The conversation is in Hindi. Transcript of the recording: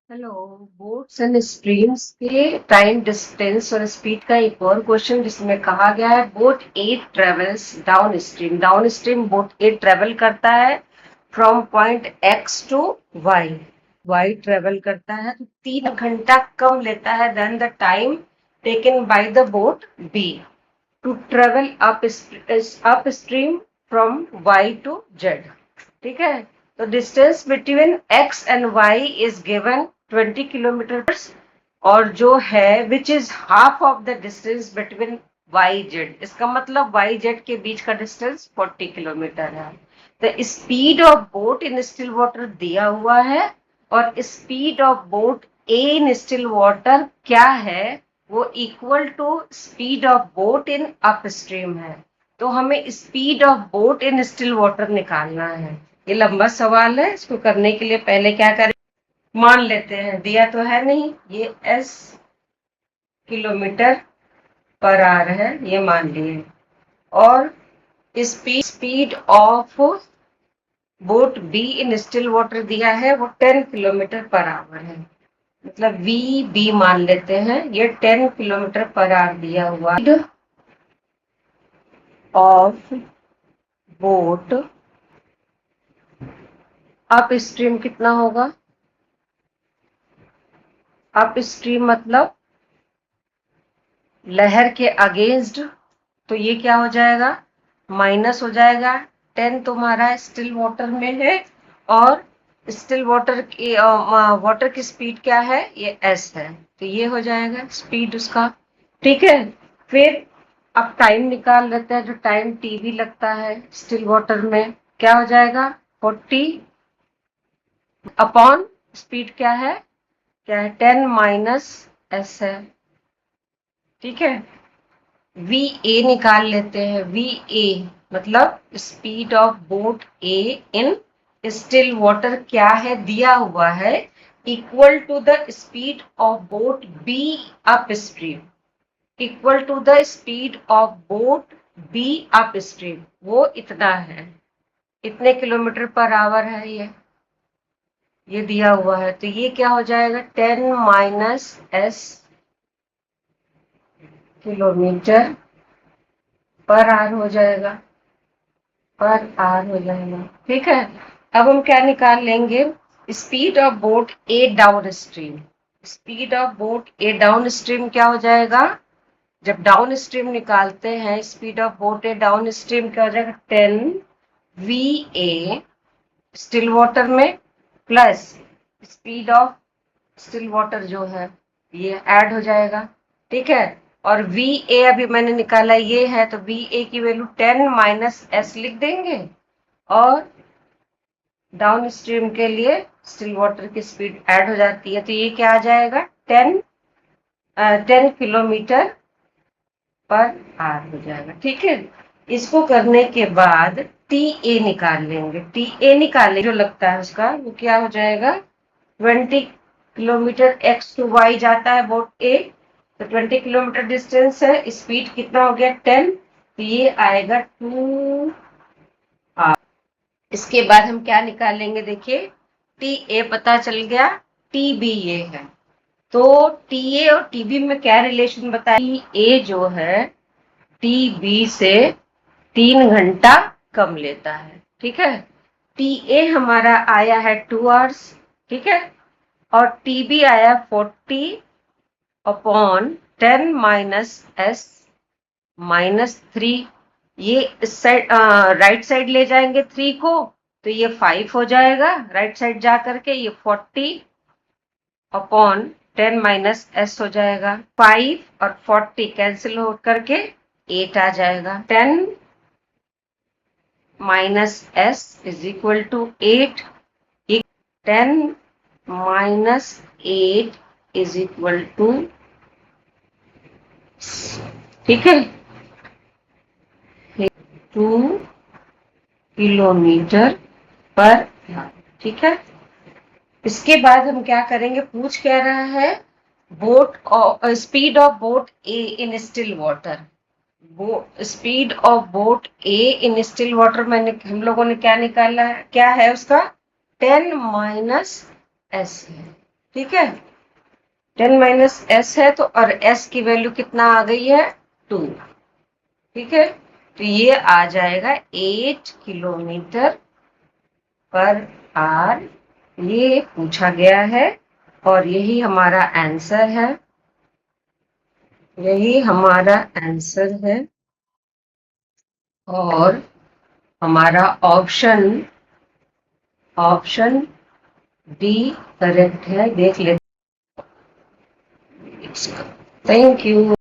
हेलो। बोट्स एंड स्ट्रीम्स के टाइम डिस्टेंस और स्पीड का एक और क्वेश्चन जिसमें कहा गया है boat A travels down stream boat A travel करता है from point X to Y. Y travel करता है तो 3 घंटा कम लेता है then the time taken by the boat B to travel up stream from Y to Z. ठीक है, तो distance between X and Y is given 20 kilometre और जो है which is half of the distance between Y Z. इसका मतलब वाई जेड के बीच का डिस्टेंस 40 किलोमीटर है। The speed of boat in still water दिया हुआ है और speed of boat in still water क्या है, वो equal to speed of boat in upstream है। तो हमें speed of boat in still water निकालना है। ये लंबा सवाल है, इसको करने के लिए पहले क्या करें, मान लेते हैं, दिया तो है नहीं, ये एस किलोमीटर पर आवर है, ये मान लिए। और speed of boat be in still water दिया है, वो 10 किलोमीटर पर आवर है। मतलब वी बी मान लेते हैं, ये 10 किलोमीटर पर आवर दिया हुआ। ऑफ बोट अप स्ट्रीम कितना होगा? अप स्ट्रीम मतलब लहर के अगेंस्ट, तो ये क्या हो जाएगा, माइनस हो जाएगा। 10 तुम्हारा स्टिल वाटर में है और स्टिल वाटर की स्पीड क्या है, ये एस है, तो ये हो जाएगा स्पीड उसका। ठीक है, फिर अब टाइम निकाल लेते हैं, जो टाइम टी भी लगता है स्टिल वाटर में, क्या हो जाएगा 40 अपॉन स्पीड क्या है, 10 माइनस एस है। ठीक है, वी ए निकाल लेते हैं। वी ए मतलब speed of boat A in still water क्या है, दिया हुआ है, equal to the speed of boat B up stream, equal to the speed of boat B up stream, वो इतना है, इतने किलोमीटर पर आवर है, ये दिया हुआ है। तो ये क्या हो जाएगा, 10 minus S kilometre per hour हो जाएगा, पर आर हो जाएगा। ठीक है, अब हम क्या निकाल लेंगे, speed of boat A down stream. Speed of boat A down stream क्या हो जाएगा, जब डाउन स्ट्रीम निकालते हैं speed of boat A down stream क्या हो जाएगा, 10 वी ए स्टिल वाटर में plus speed of still water जो है, ये ऐड हो जाएगा। ठीक है, और वी ए अभी मैंने निकाला ये है, तो वी ए की वैल्यू 10 माइनस एस लिख देंगे और डाउन स्ट्रीम के लिए स्टिल वाटर की स्पीड ऐड हो जाती है, तो ये क्या आ जाएगा 10 किलोमीटर पर आवर हो जाएगा। ठीक है, इसको करने के बाद टी ए निकाल लेंगे। टी ए निकाले जो लगता है उसका, वो क्या हो जाएगा, 20 किलोमीटर एक्स टू वाई जाता है बोट ए, तो 20 किलोमीटर डिस्टेंस है, स्पीड कितना हो गया 10, तो ये आएगा 2 आर। इसके बाद हम क्या निकालेंगे, देखिए टी ए पता चल गया, टी बी ये है, तो टी ए और टी बी में क्या रिलेशन बताइए, ए जो है टी बी से 3 घंटा कम लेता है। ठीक है, टी ए हमारा आया है 2 आवर्स। ठीक है, और टी बी आया 40 अपॉन 10 माइनस एस माइनस 3, ये इस साइड राइट साइड ले जाएंगे 3 को, तो ये 5 हो जाएगा, राइट साइड जा करके ये 40 अपॉन 10 माइनस एस हो जाएगा, 5 और 40 कैंसिल हो करके 8 आ जाएगा, 10 minus S is equal to 8, 10 minus 8 is equal to, ठीक है, 2 किलोमीटर पर। ठीक है, इसके बाद हम क्या करेंगे, पूछ कह रहा है boat speed of boat A in still water. Speed of boat A in still water मैंने हम लोगों ने क्या निकाला है, क्या है उसका 10 माइनस एस है। ठीक है, 10 - s है तो, और s की वैल्यू कितना आ गई है, 2। ठीक है, तो ये आ जाएगा 8 किलोमीटर पर आवर, ये पूछा गया है और यही हमारा आंसर है, यही हमारा आंसर है। और हमारा ऑप्शन ऑप्शन डी करेक्ट है। देख लेते, थैंक यू।